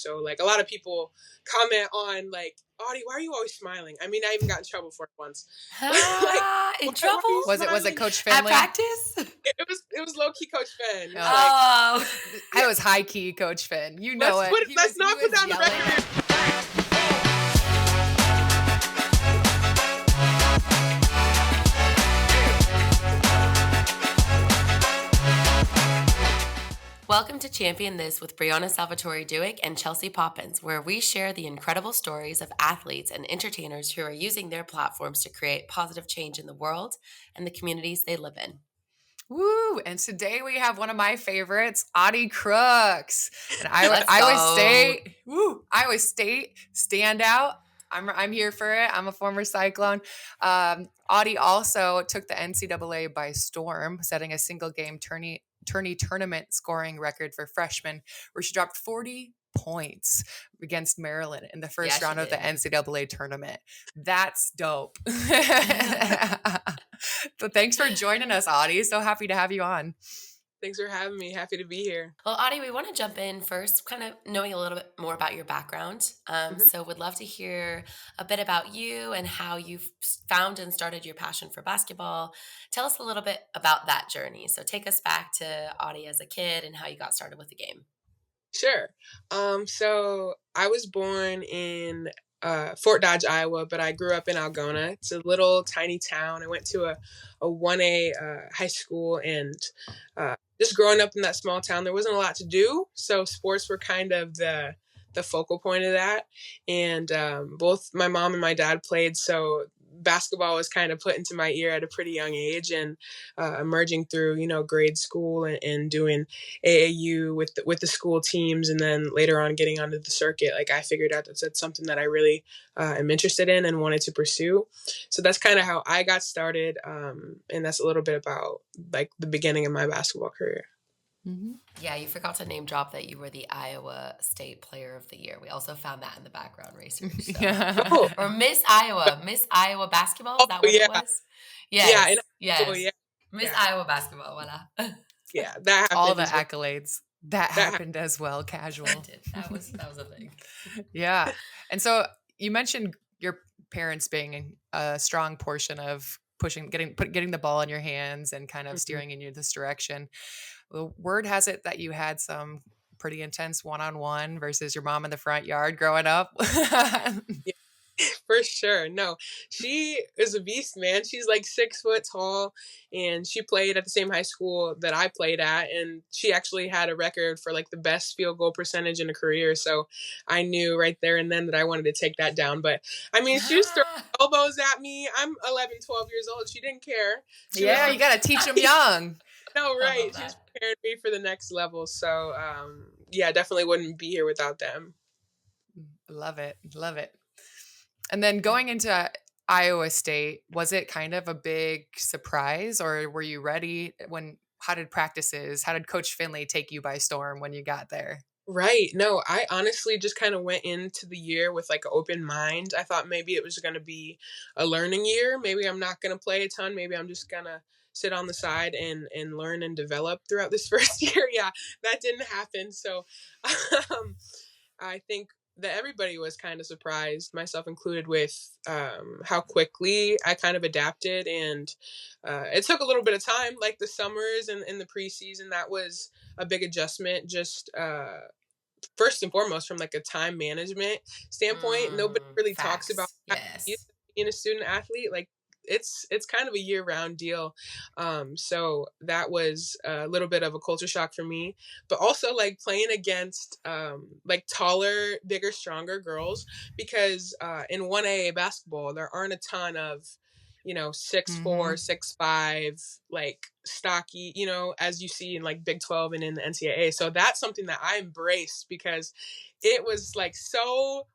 So like a lot of people comment on like, Audi, why are you always smiling? I mean, I even got in trouble for it once. Like, In why trouble? are you Was it smiling? Coach At Finley? practice? It was low key Coach Finn. He was like, Oh. I was high key Coach Finn. You know it. Let's not put down the yelling. record. Welcome to Champion This with Brianna, Salvatore, Dueck, and Chelsea Poppens, where we share the incredible stories of athletes and entertainers who are using their platforms to create positive change in the world and the communities they live in. Woo! And today we have one of my favorites, Audi Crooks. And Iowa State standout. I'm here for it. I'm a former Cyclone. Audi also took the NCAA by storm, setting a single game tournament scoring record for freshmen, where she dropped 40 points against Maryland in the first round of the NCAA tournament. That's dope. So thanks for joining us, Audi. So happy to have you on. Thanks for having me. Happy to be here. Well, Audi, we want to jump in first, kind of knowing a little bit more about your background. So would love to hear a bit about you and how you found and started your passion for basketball. Tell us a little bit about that journey. So take us back to Audi as a kid and how you got started with the game. Sure. So I was born in Fort Dodge, Iowa, but I grew up in Algona. It's a little tiny town. I went to a 1A high school, and just growing up in that small town, there wasn't a lot to do. So sports were kind of the focal point of that. And both my mom and my dad played, so basketball was kind of put into my ear at a pretty young age, and emerging through, grade school and doing AAU with the school teams, and then later on getting onto the circuit. Like I figured out that's something that I really am interested in and wanted to pursue. So that's kind of how I got started. And that's a little bit about like the beginning of my basketball career. Mm-hmm. Yeah, you forgot to name drop that you were the Iowa State Player of the Year. We also found that in the background research. So. Yeah. Or Miss Iowa basketball. Is that what it was? Yes. Yeah. Miss Iowa basketball. Voila. Yeah, that happened. All the accolades. That happened as well, casual. That was a thing. Yeah. And so you mentioned your parents being a strong portion of getting the ball in your hands and kind of steering in you this direction. The word has it that you had some pretty intense one-on-one versus your mom in the front yard growing up. Yeah, for sure. No, she is a beast, man. She's like 6 foot tall, and she played at the same high school that I played at. And she actually had a record for like the best field goal percentage in a career. So I knew right there and then that I wanted to take that down. But I mean, she was throwing elbows at me. I'm 11, 12 years old. She didn't care. You got to teach them young. No, right. She's prepared me for the next level. So, definitely wouldn't be here without them. Love it. And then going into Iowa State, was it kind of a big surprise, or were you ready? How did Coach Finley take you by storm when you got there? Right. No, I honestly just kind of went into the year with like an open mind. I thought maybe it was going to be a learning year. Maybe I'm not going to play a ton. Maybe I'm just going to sit on the side and learn and develop throughout this first year. Yeah, that didn't happen. So I think that everybody was kind of surprised, myself included, with how quickly I kind of adapted. And it took a little bit of time, like the summers and the preseason. That was a big adjustment, just first and foremost from like a time management standpoint. Nobody really talks about being a student athlete. Like it's kind of a year-round deal. So that was a little bit of a culture shock for me, but also like playing against like taller, bigger, stronger girls, because in 1A basketball there aren't a ton of 6'4", 6'5", like stocky, as you see in like Big 12 and in the NCAA. So that's something that I embraced, because it was like so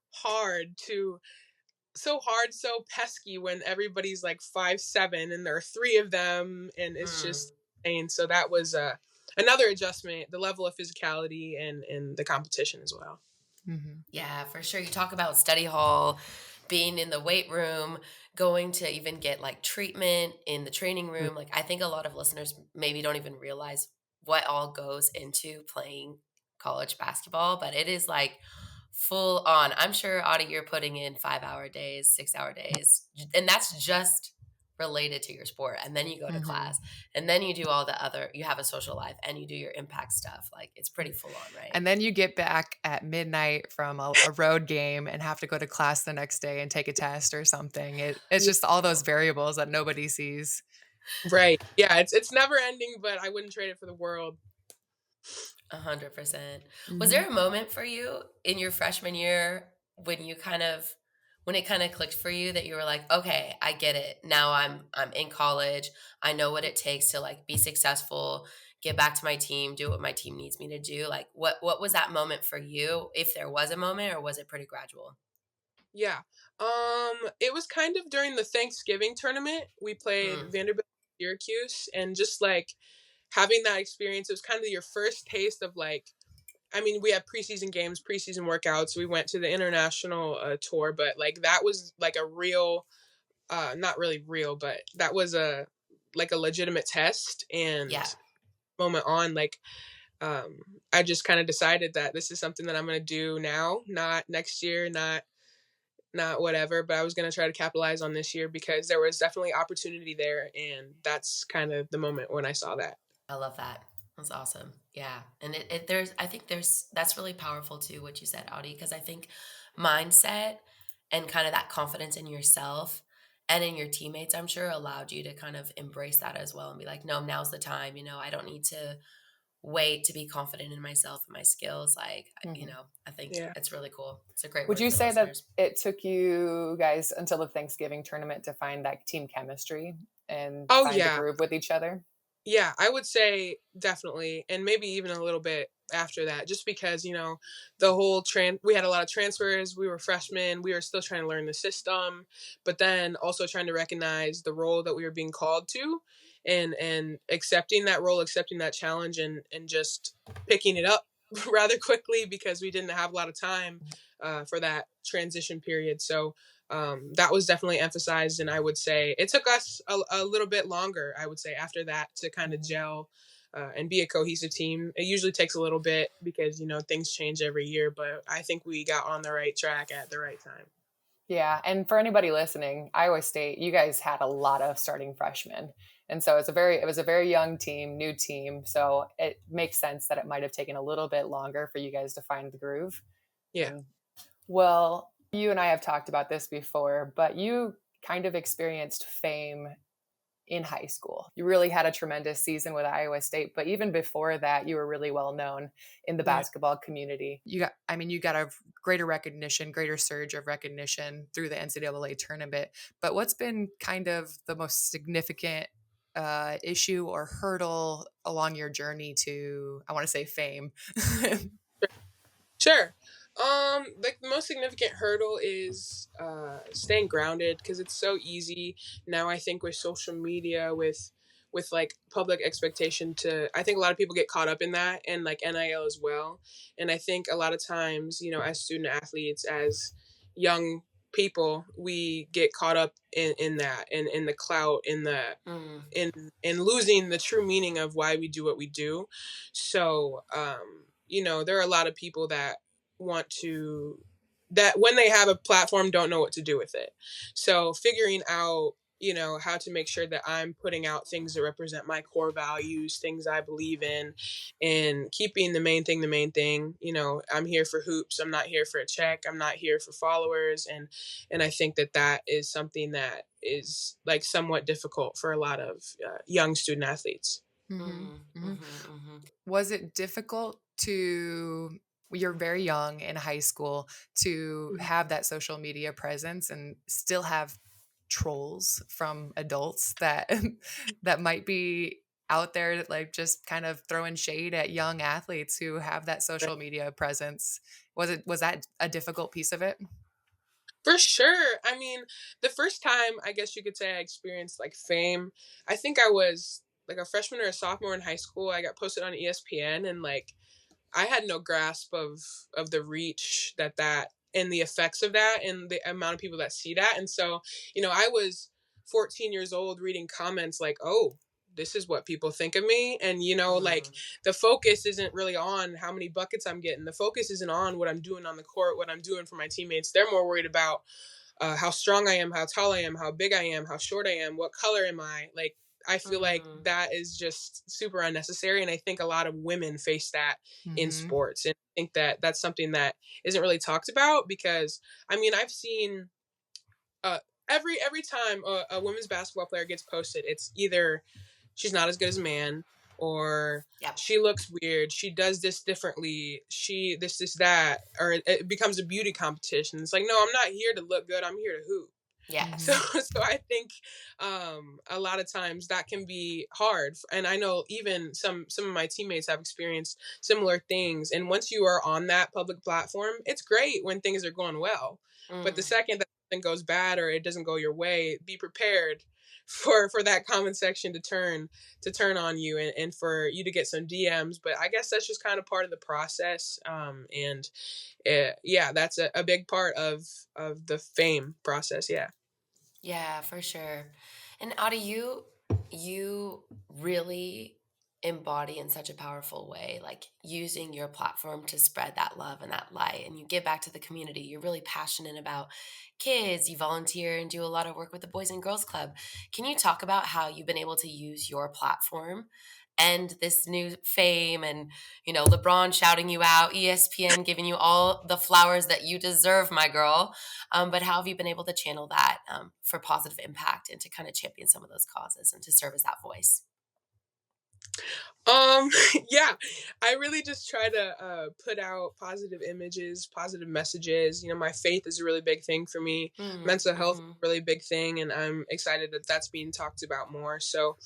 pesky when everybody's like 5'7" and there are 3 of them, and it's just insane. So that was another adjustment, the level of physicality and the competition as well. Mm-hmm. Yeah, for sure. You talk about study hall, being in the weight room, going to even get like treatment in the training room. Like I think a lot of listeners maybe don't even realize what all goes into playing college basketball, but it is like Full on. I'm sure, Audie, you're putting in 5-hour days, 6-hour days, and that's just related to your sport. And then you go to Mhm. class, and then you do all the other. You have a social life, and you do your impact stuff. Like it's pretty full on, right? And then you get back at midnight from a road game and have to go to class the next day and take a test or something. It's Yeah, just all those variables that nobody sees. right. Yeah, it's never ending, but I wouldn't trade it for the world. 100%. Was Mhm. there a moment for you in your freshman year when it kind of clicked for you that you were like, okay, I get it. Now I'm in college. I know what it takes to like be successful, get back to my team, do what my team needs me to do. Like what was that moment for you? If there was a moment, or was it pretty gradual? Yeah. It was kind of during the Thanksgiving tournament. We played Mm, Vanderbilt, Syracuse, and just like having that experience, it was kind of your first taste of like, I mean, we had preseason games, preseason workouts. We went to the international tour, but like that was like a real, not really real, but that was a like a legitimate test and yeah. moment on like um I just kind of decided that this is something that I'm going to do now, not next year, not whatever, but I was going to try to capitalize on this year because there was definitely opportunity there, and that's kind of the moment when I saw that. I love that. That's awesome. Yeah. And there's, I think that's really powerful too, what you said, Audie, because I think mindset and kind of that confidence in yourself and in your teammates, I'm sure allowed you to kind of embrace that as well and be like, no, now's the time. I don't need to wait to be confident in myself and my skills. Like, Mhm. I think Yeah. it's really cool. It's a great Would word you for say that listeners. it took you guys until the Thanksgiving tournament to find that team chemistry and Oh find the yeah. groove with each other? Yeah, I would say definitely, and maybe even a little bit after that, just because the whole we had a lot of transfers. We were freshmen. We were still trying to learn the system, but then also trying to recognize the role that we were being called to, and accepting that role, accepting that challenge, and just picking it up rather quickly because we didn't have a lot of time for that transition period. So that was definitely emphasized, and I would say it took us a little bit longer, I would say, after that to kind of Mhm. gel and be a cohesive team. It usually takes a little bit because things change every year, but I think we got on the right track at the right time. Yeah, and for anybody listening, Iowa State, you guys had a lot of starting freshmen. And so it was a very young team, new team. So it makes sense that it might have taken a little bit longer for you guys to find the groove. Yeah. And well, you and I have talked about this before, but you kind of experienced fame in high school. You really had a tremendous season with Iowa State, but even before that, you were really well known in the Yeah. basketball community. You got a greater recognition, greater surge of recognition through the NCAA tournament. But what's been kind of the most significant issue or hurdle along your journey to, I want to say, fame? Sure. Like the most significant hurdle is staying grounded because it's so easy now. I think with social media, with like public expectation to, I think a lot of people get caught up in that, and like NIL as well. And I think a lot of times, as student athletes, as young people, we get caught up in that, and in the clout, Mm, in losing the true meaning of why we do what we do. So there are a lot of people that want to, that when they have a platform, don't know what to do with it. So figuring out how to make sure that I'm putting out things that represent my core values, things I believe in, and keeping the main thing. I'm here for hoops. I'm not here for a check. I'm not here for followers. And I think that that is something that is like somewhat difficult for a lot of young student athletes. Mhm, mm, mhm. mhm, mhm. Was it difficult to, you're very young in high school, to Mhm. have that social media presence and still have trolls from adults that that might be out there like just kind of throwing shade at young athletes who have that social media presence? Was that a difficult piece of it? For sure. I mean, the first time I guess you could say I experienced like fame, I think I was like a freshman or a sophomore in high school. I got posted on ESPN, and like I had no grasp of the reach that and the effects of that and the amount of people that see that. And so, I was 14 years old reading comments like, "Oh, this is what people think of me. And, like the focus isn't really on how many buckets I'm getting. The focus isn't on what I'm doing on the court, what I'm doing for my teammates. They're more worried about how strong I am, how tall I am, how big I am, how short I am, what color am I. Like, I feel like that is just super unnecessary. And I think a lot of women face that in sports. And I think that that's something that isn't really talked about because, I mean, I've seen uh, every time a women's basketball player gets posted, it's either she's not as good as a man, or Yep. she looks weird, she does this differently, she this that, or it becomes a beauty competition. It's like, no, I'm not here to look good, I'm here to hoop. So Yes. so I think a lot of times that can be hard, and I know even some of my teammates have experienced similar things. And once you are on that public platform, it's great when things are going well, but the second that something goes bad or it doesn't go your way, be prepared for that comment section to turn on you, and for you to get some DMs. But I guess that's just kind of part of the process. And yeah, that's a big part of the fame process. Yeah. Yeah, for sure. And Audie, you really embody in such a powerful way, like using your platform to spread that love and that light, and you give back to the community. You're really passionate about kids. You volunteer and do a lot of work with the Boys and Girls Club. Can you talk about how you've been able to use your platform and this new fame, and LeBron shouting you out, ESPN giving you all the flowers that you deserve, my girl, but how have you been able to channel that for positive impact and to kind of champion some of those causes and to serve as that voice? Yeah, I really just try to put out positive images, positive messages. My faith is a really big thing for me. Mental health is Mm-hmm. a really big thing, and I'm excited that that's being talked about more. So,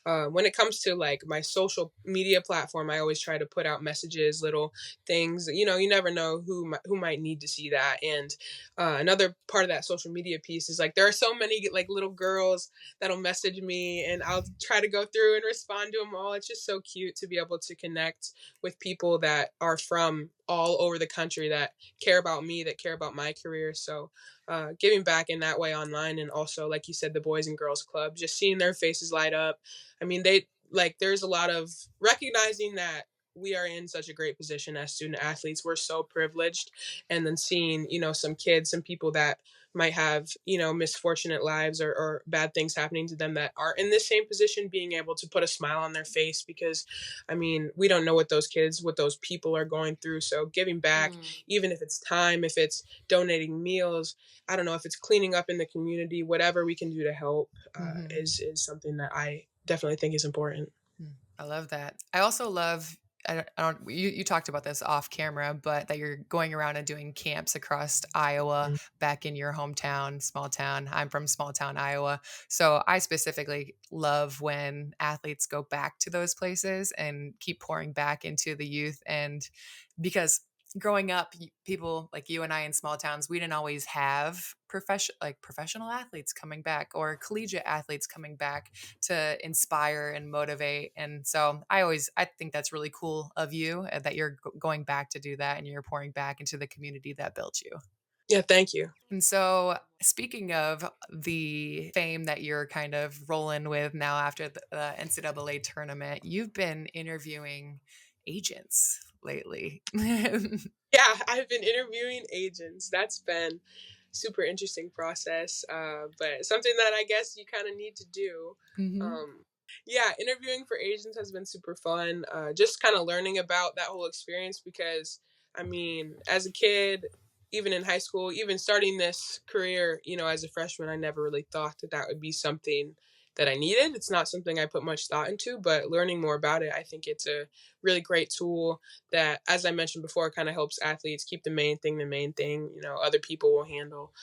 when it comes to like my social media platform, I always try to put out messages, little things. You never know who might need to see that. And another part of that social media piece is like there are so many like little girls that'll message me, and I'll try to go through and respond to them all. It's just so cute to be able to connect with people that are from all over the country that care about me, that care about my career. So giving back in that way online, and also like you said, the Boys and Girls Club, just seeing their faces light up. I mean, there's a lot of recognizing that we are in such a great position as student athletes. We're so privileged. And then seeing, some kids, some people that might have, misfortunate lives, or bad things happening to them that are in this same position, being able to put a smile on their face. Because, I mean, we don't know what those people are going through. So giving back, even if it's time, if it's donating meals, I don't know, if it's cleaning up in the community, whatever we can do to help is something that I definitely think is important. I love that. I also love, you talked about this off camera, but that you're going around and doing camps across Iowa, back in your hometown, small town. I'm from small town Iowa. So I specifically love when athletes go back to those places and keep pouring back into the youth. And because growing up, people like you and I in small towns, we didn't always have professional athletes coming back or collegiate athletes coming back to inspire and motivate. And so I think that's really cool of you, that you're going back to do that and you're pouring back into the community that built you. Yeah, thank you. And so, speaking of the fame that you're kind of rolling with now after the NCAA tournament, you've been interviewing agents lately. Yeah, I've been interviewing agents. That's been super interesting process, but something that I guess you kind of need to do. Mm-hmm. Yeah, interviewing for agents has been super fun. Just kind of learning about that whole experience because, I mean, as a kid, even in high school, even starting this career, as a freshman, I never really thought that would be something that I needed. It's not something I put much thought into, but learning more about it, I think it's a really great tool that, as I mentioned before, kind of helps athletes keep the main thing the main thing. Other people will handle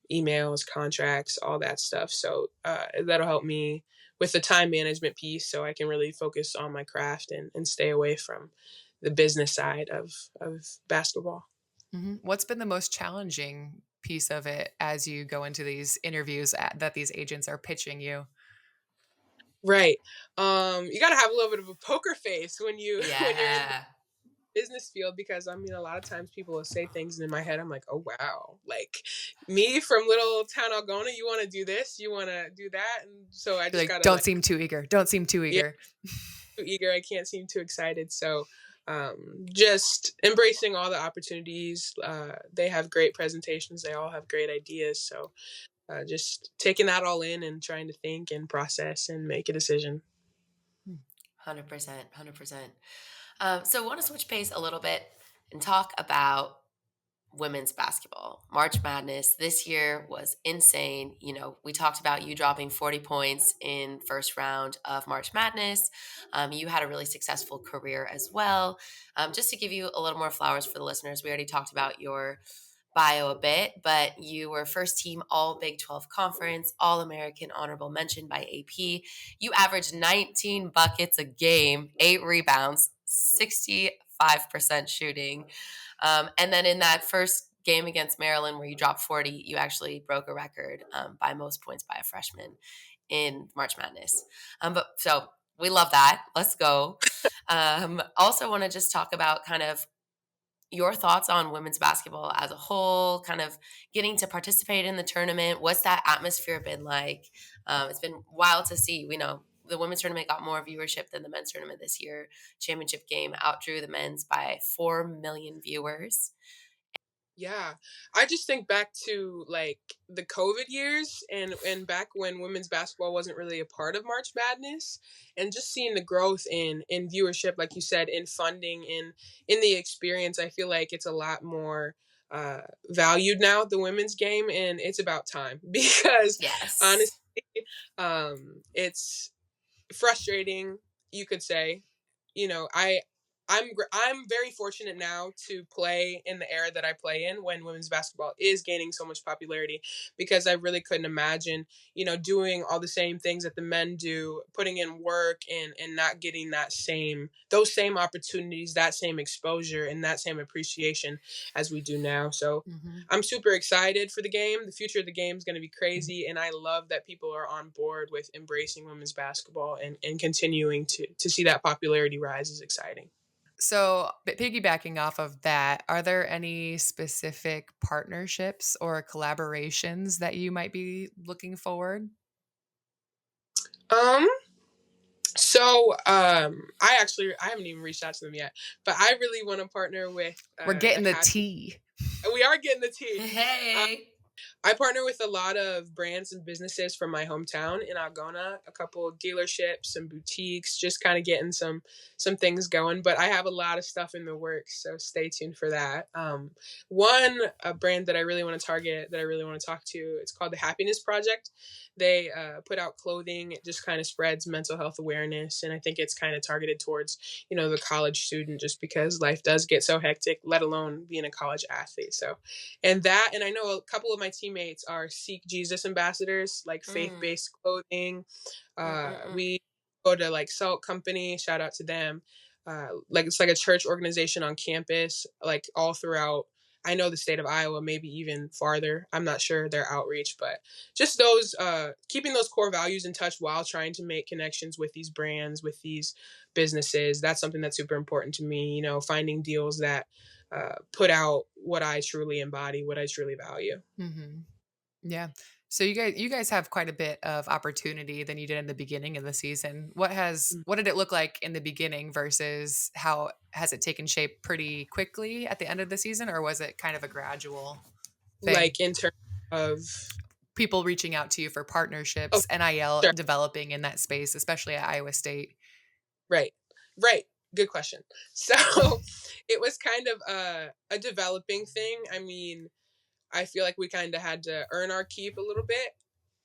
emails, contracts, all that stuff. So that'll help me with the time management piece so I can really focus on my craft and stay away from the business side of basketball. Mm-hmm. What's been the most challenging piece of it as you go into these interviews that these agents are pitching you? Right. You got to have a little bit of a poker face when you're in Yeah. business field because I mean a lot of times people will say things and in my head I'm like, oh wow, like me from little town Algona, you want to do this, you want to do that, and so I You're just like, gotta don't like, seem too eager. Don't seam too yeah, eager. too eager, I can't seem too excited. So just embracing all the opportunities. They have great presentations, they all have great ideas, so just taking that all in and trying to think and process and make a decision. 100%. 100%. So, want to switch pace a little bit and talk about women's basketball. March Madness this year was insane. You know, we talked about you dropping 40 points in first round of March Madness. You had a really successful career as well. Just to give you a little more flowers for the listeners, we already talked about your bio a bit, but you were first team all Big 12 conference, all American honorable mention by AP. You averaged 19 buckets a game, 8 rebounds, 65% shooting. And then in that first game against Maryland, where you dropped 40, you actually broke a record by most points by a freshman in March Madness. But so we love that. Let's go. Also, want to just talk about kind of your thoughts on women's basketball as a whole, kind of getting to participate in the tournament. What's that atmosphere been like? It's been wild to see. We know the women's tournament got more viewership than the men's tournament this year. Championship game outdrew the men's by 4 million viewers. Yeah. I just think back to like the COVID years and back when women's basketball wasn't really a part of March Madness, and just seeing the growth in viewership, like you said, in funding, in the experience. I feel like it's a lot more valued now, the women's game, and it's about time because honestly, Yes. it's frustrating, you could say. You know, I'm very fortunate now to play in the era that I play in when women's basketball is gaining so much popularity, because I really couldn't imagine, doing all the same things that the men do, putting in work and not getting those same opportunities, that same exposure and that same appreciation as we do now. So Mm-hmm. I'm super excited for the game. The future of the game is going to be crazy, and I love that people are on board with embracing women's basketball and continuing to see that popularity rise is exciting. So, piggybacking off of that, are there any specific partnerships or collaborations that you might be looking forward? Um, I haven't even reached out to them yet, but I really want to partner with We're the getting the happy. tea. We are getting the tea. Hey. I partner with a lot of brands and businesses from my hometown in Algona, a couple of dealerships, some boutiques, just kind of getting some things going. But I have a lot of stuff in the works, so stay tuned for that. One a brand that I really want to target, that I really want to talk to, it's called the Happiness Project. They put out clothing. It just kind of spreads mental health awareness, and I think it's kind of targeted towards the college student, just because life does get so hectic, let alone being a college athlete. So and I know a couple of my teammates are Seek Jesus ambassadors, like Mm, faith-based clothing. mm, mm, mm. We go to like Salt Company, shout out to them. Like it's like a church organization on campus, like all throughout. I know the state of Iowa, maybe even farther. I'm not sure their outreach, but just those keeping those core values in touch while trying to make connections with these brands, with these businesses. That's something that's super important to me. Finding deals that put out what I truly embody, what I truly value. Mm-hmm. Yeah. So you guys have quite a bit of opportunity than you did in the beginning of the season. What did it look like in the beginning versus how has it taken shape pretty quickly at the end of the season, or was it kind of a gradual thing? Like in terms of, People reaching out to you for oh, partnerships, NIL sure, developing in that space, especially at Iowa State. right, right. Good question. So it was kind of a developing thing. I mean, I feel like we kind of had to earn our keep a little bit,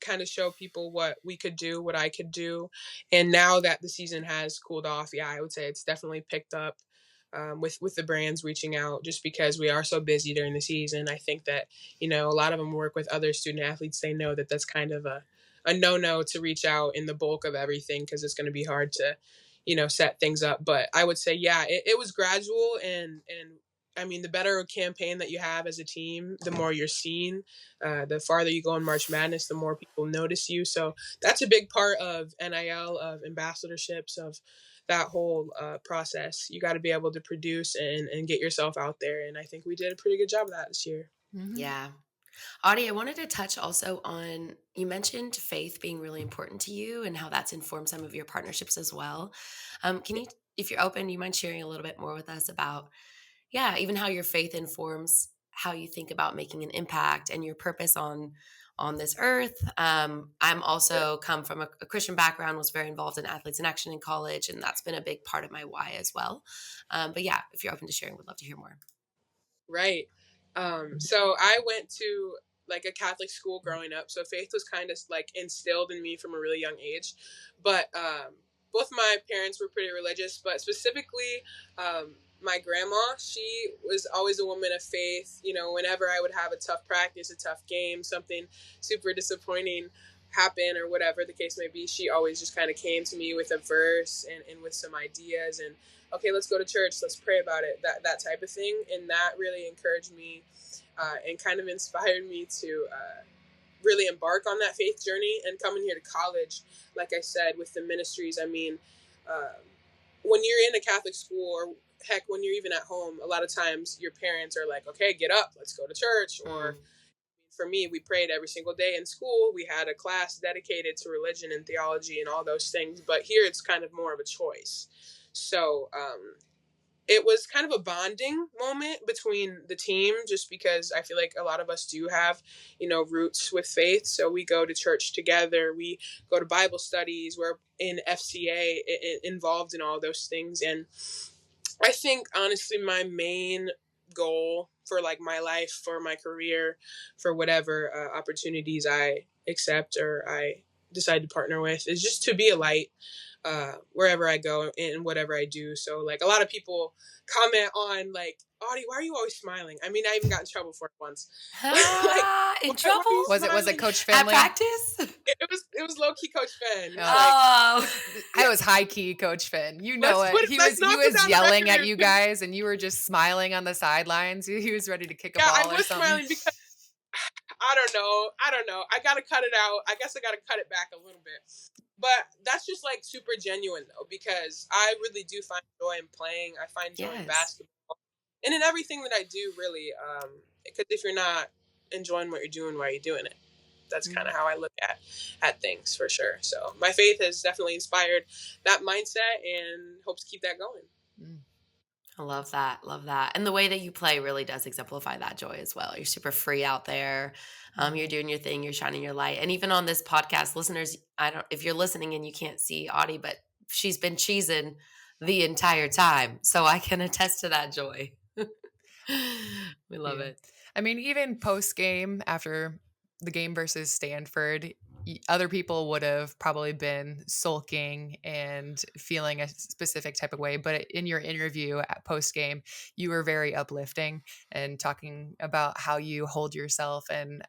kind of show people what we could do, what I could do. And now that the season has cooled off, yeah, I would say it's definitely picked up, with the brands reaching out, just because we are so busy during the season. I think that, a lot of them work with other student athletes. They know that that's kind of a no-no to reach out in the bulk of everything, because it's going to be hard to, set things up. But I would say, yeah, it was gradual, and I mean, the better campaign that you have as a team, the more you're seen. The farther you go in March Madness, the more people notice you. So that's a big part of NIL, of ambassadorships, of that whole process. You got to be able to produce and get yourself out there. And I think we did a pretty good job of that this year. Mm-hmm. Yeah. Audie, I wanted to touch also on, you mentioned faith being really important to you and how that's informed some of your partnerships as well. Can you, if you're open, you mind sharing a little bit more with us about, yeah, even how your faith informs how you think about making an impact and your purpose on this earth. I'm also come from a Christian background, was very involved in Athletes in Action in college, and that's been a big part of my why as well. But yeah, if you're open to sharing, would love to hear more. Right. So I went to like a Catholic school growing up. So faith was kind of like instilled in me from a really young age. But both my parents were pretty religious, but specifically my grandma, she was always a woman of faith. You know, whenever I would have a tough practice, a tough game, something super disappointing happen or whatever the case may be, she always just kind of came to me with a verse and with some ideas and, okay, let's go to church, let's pray about it, that type of thing. And that really encouraged me and kind of inspired me to really embark on that faith journey. And coming here to college, like I said, with the ministries, I mean, when you're in a Catholic school, or heck, when you're even at home, a lot of times your parents are like, okay, get up, let's go to church. Or for me, we prayed every single day in school. We had a class dedicated to religion and theology and all those things. But here it's kind of more of a choice. So it was kind of a bonding moment between the team, just because I feel like a lot of us do have, you know, roots with faith. So we go to church together. We go to Bible studies. We're in FCA involved in all those things. And I think, honestly, my main goal for like my life, for my career, for whatever opportunities I accept or I decide to partner with, is just to be a light wherever I go and whatever I do. So like a lot of people comment on like, Audie, why are you always smiling? I mean, I even got in trouble for it once. In trouble? Was it Coach At Finley? practice? It was low key Coach Finn. Oh, I was high key Coach Finn. You know it. He was yelling at you guys, and you were just smiling on the sidelines. He was ready to kick a ball or something. I was smiling because I don't know. I gotta cut it out. I guess I gotta cut it back a little bit. But that's just like super genuine though, because I really do find joy in playing. I find joy in basketball and in everything that I do, really. Because if you're not enjoying what you're doing, why are you doing it? That's kind of how I look at things, for sure. So my faith has definitely inspired that mindset and hope to keep that going. I love that. Love that. And the way that you play really does exemplify that joy as well. You're super free out there. You're doing your thing. You're shining your light. And even on this podcast, listeners, if you're listening and you can't see Audie, but she's been cheesing the entire time. So I can attest to that joy. We love it. I mean, even post game after the game versus Stanford, other people would have probably been sulking and feeling a specific type of way. But in your interview at post game, you were very uplifting and talking about how you hold yourself and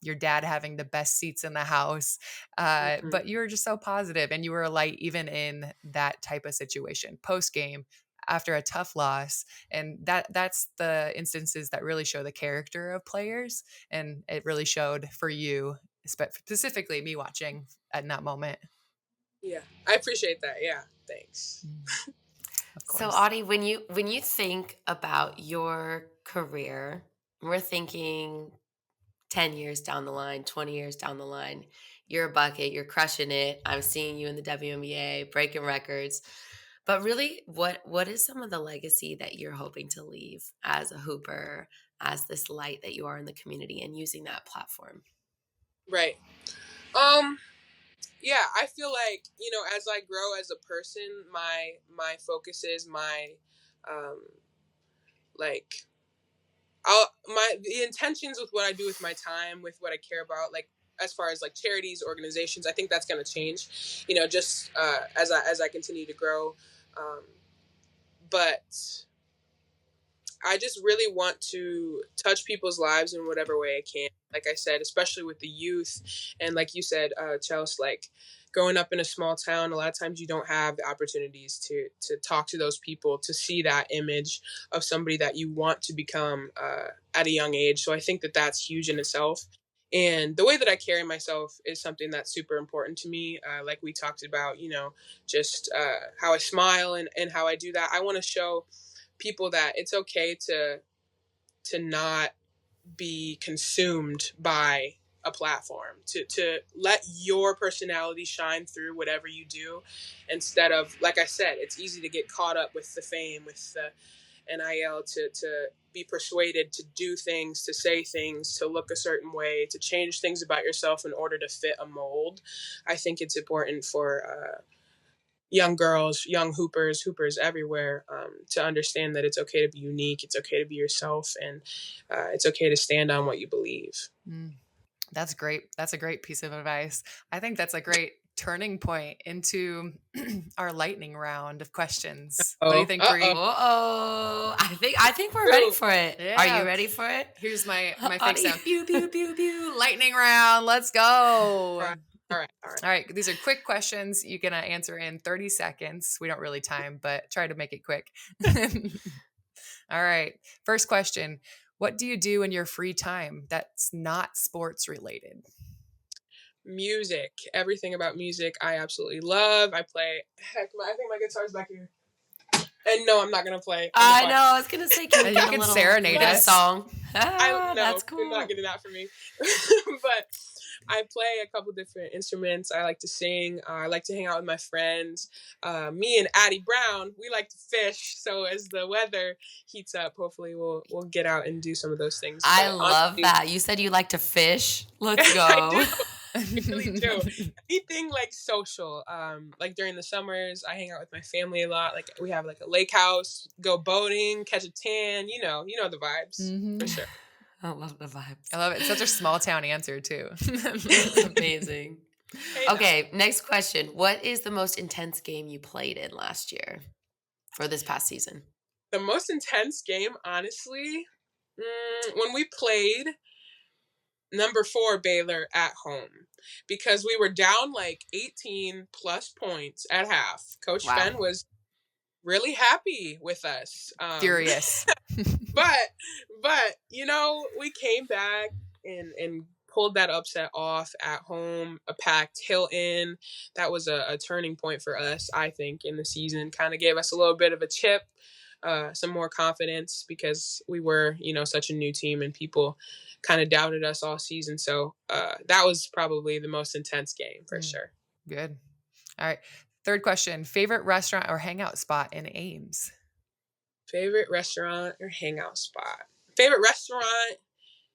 your dad having the best seats in the house. But you were just so positive and you were a light even in that type of situation. Post game, after a tough loss, and that's the instances that really show the character of players, and it really showed for you, specifically me watching at that moment. Yeah, I appreciate that. Yeah, thanks. Of course. So Audie, when you think about your career, we're thinking 10 years down the line, 20 years down the line, you're a bucket, you're crushing it. I'm seeing you in the WNBA, breaking records. But really, what is some of the legacy that you're hoping to leave as a hooper, as this light that you are in the community and using that platform? Right. Yeah, I feel like, you know, as I grow as a person, my focus is the intentions with what I do with my time, with what I care about, like as far as like charities, organizations, I think that's going to change, you know, just as I continue to grow. But I just really want to touch people's lives in whatever way I can. Like I said, especially with the youth. And like you said, Chelsea, like growing up in a small town, a lot of times you don't have the opportunities to talk to those people, to see that image of somebody that you want to become at a young age. So I think that that's huge in itself. And the way that I carry myself is something that's super important to me. Like we talked about, just how I smile and how I do that. I want to show people that it's okay to not be consumed by a platform, to let your personality shine through whatever you do, instead of, like I said, it's easy to get caught up with the fame, with the NIL, to be persuaded to do things, to say things, to look a certain way, to change things about yourself in order to fit a mold. I think it's important for young girls, young hoopers everywhere, to understand that it's okay to be unique, it's okay to be yourself, and it's okay to stand on what you believe. That's great. That's a great piece of advice. I think that's a great turning point into our lightning round of questions. What do you think, Bree? Uh-oh. I think we're ready for it. Yeah. Are you ready for it? Here's my fake sound. Pew, pew, pew, pew. Lightning round. Let's go. All right. These are quick questions. You can answer in 30 seconds. We don't really time, but try to make it quick. All right. First question. What do you do in your free time that's not sports related? Music. Everything about music I absolutely love. I play. I think my guitar's back here. And no, I'm not going to play. I know. I was going to say, can we get a little serenade us. song? That's cool. You're not getting that from me. But I play a couple different instruments. I like to sing. I like to hang out with my friends. Me and Addie Brown, we like to fish. So as the weather heats up, hopefully we'll get out and do some of those things. I love that. You said you like to fish. Let's go. I really do. Anything like social. Like during the summers, I hang out with my family a lot. Like we have like a lake house, go boating, catch a tan. You know the vibes for sure. I love the vibes. I love it. It's such a small town answer too. It's amazing. Okay, next question. What is the most intense game you played in last year or this past season? The most intense game, honestly, when we played number 4 Baylor at home, because we were down like 18 plus points at half. Coach Fenn was really happy with us. Furious. but we came back and pulled that upset off at home, a packed Hilton. That was a turning point for us, I think, in the season. Kind of gave us a little bit of a chip, some more confidence, because we were, such a new team and people kind of doubted us all season. So that was probably the most intense game for sure. Good. All right. Third question. Favorite restaurant or hangout spot in Ames? Favorite restaurant or hangout spot? Favorite restaurant,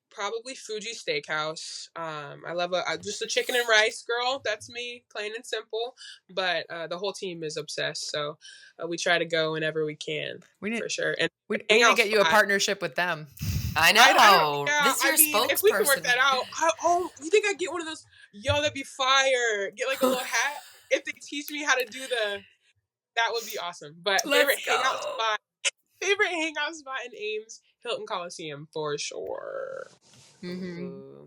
probably Fuji Steakhouse. I love just a chicken and rice girl. That's me, plain and simple. But the whole team is obsessed, so we try to go whenever we can, for sure. And we need to get you a partnership with them. I know. This is your spokesperson. If we can work that out. You think I'd get one of those? Yo, that'd be fire. Get like a little hat. If they teach me how to do that would be awesome. But favorite hangout spot in Ames, Hilton Coliseum for sure. Mm-hmm.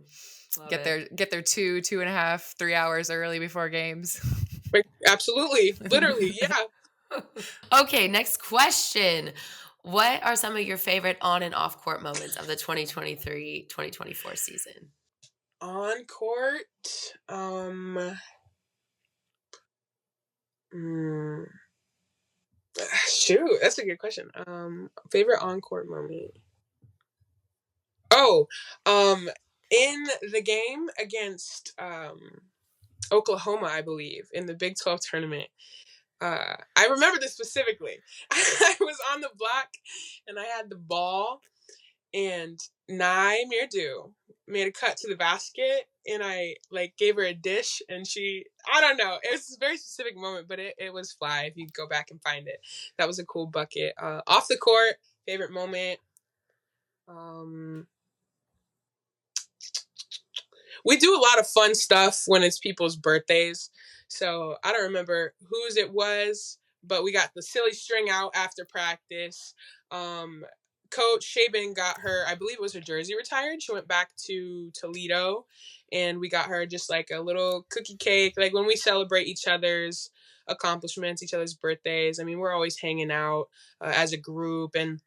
Get there 2.5, 3 hours early before games. Absolutely. Literally. Yeah. Okay. Next question. What are some of your favorite on and off court moments of the 2023-2024 season? On court, shoot, that's a good question. Favorite on court moment. In the game against Oklahoma, I believe, in the Big 12 tournament. I remember this specifically. I was on the block and I had the ball, and Nye Mirdu made a cut to the basket, and I gave her a dish, and I don't know, it was a very specific moment, but it was fly if you go back and find it. That was a cool bucket. Off the court, favorite moment. We do a lot of fun stuff when it's people's birthdays. So I don't remember whose it was, but we got the silly string out after practice. Coach Shaban got her, I believe it was her jersey retired. She went back to Toledo, and we got her just like a little cookie cake. Like when we celebrate each other's accomplishments, each other's birthdays. I mean, we're always hanging out as a group, and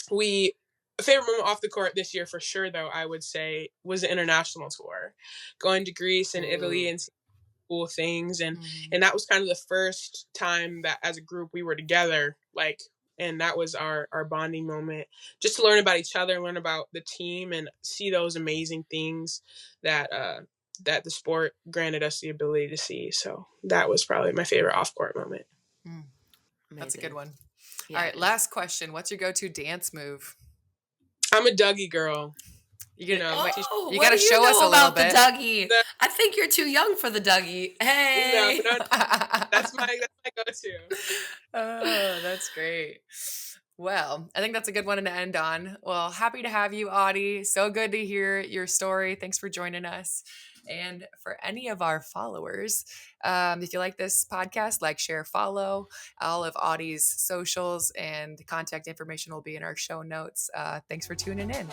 we A favorite moment off the court this year for sure, though, I would say was the international tour, going to Greece and Italy and seeing cool things, and that was kind of the first time that as a group we were together, like, and that was our bonding moment, just to learn about each other, learn about the team, and see those amazing things that that the sport granted us the ability to see. So that was probably my favorite off court moment. That's a good one. Yeah. All right, last question. What's your go-to dance move? I'm a Dougie girl. You gotta show us a little bit. The Dougie. I think you're too young for the Dougie. Hey, no, that's my go-to. Oh, that's great. Well, I think that's a good one to end on. Well, happy to have you, Audi. So good to hear your story. Thanks for joining us. And for any of our followers, if you like this podcast, like, share, follow. All of Audi's socials and contact information will be in our show notes. Thanks for tuning in.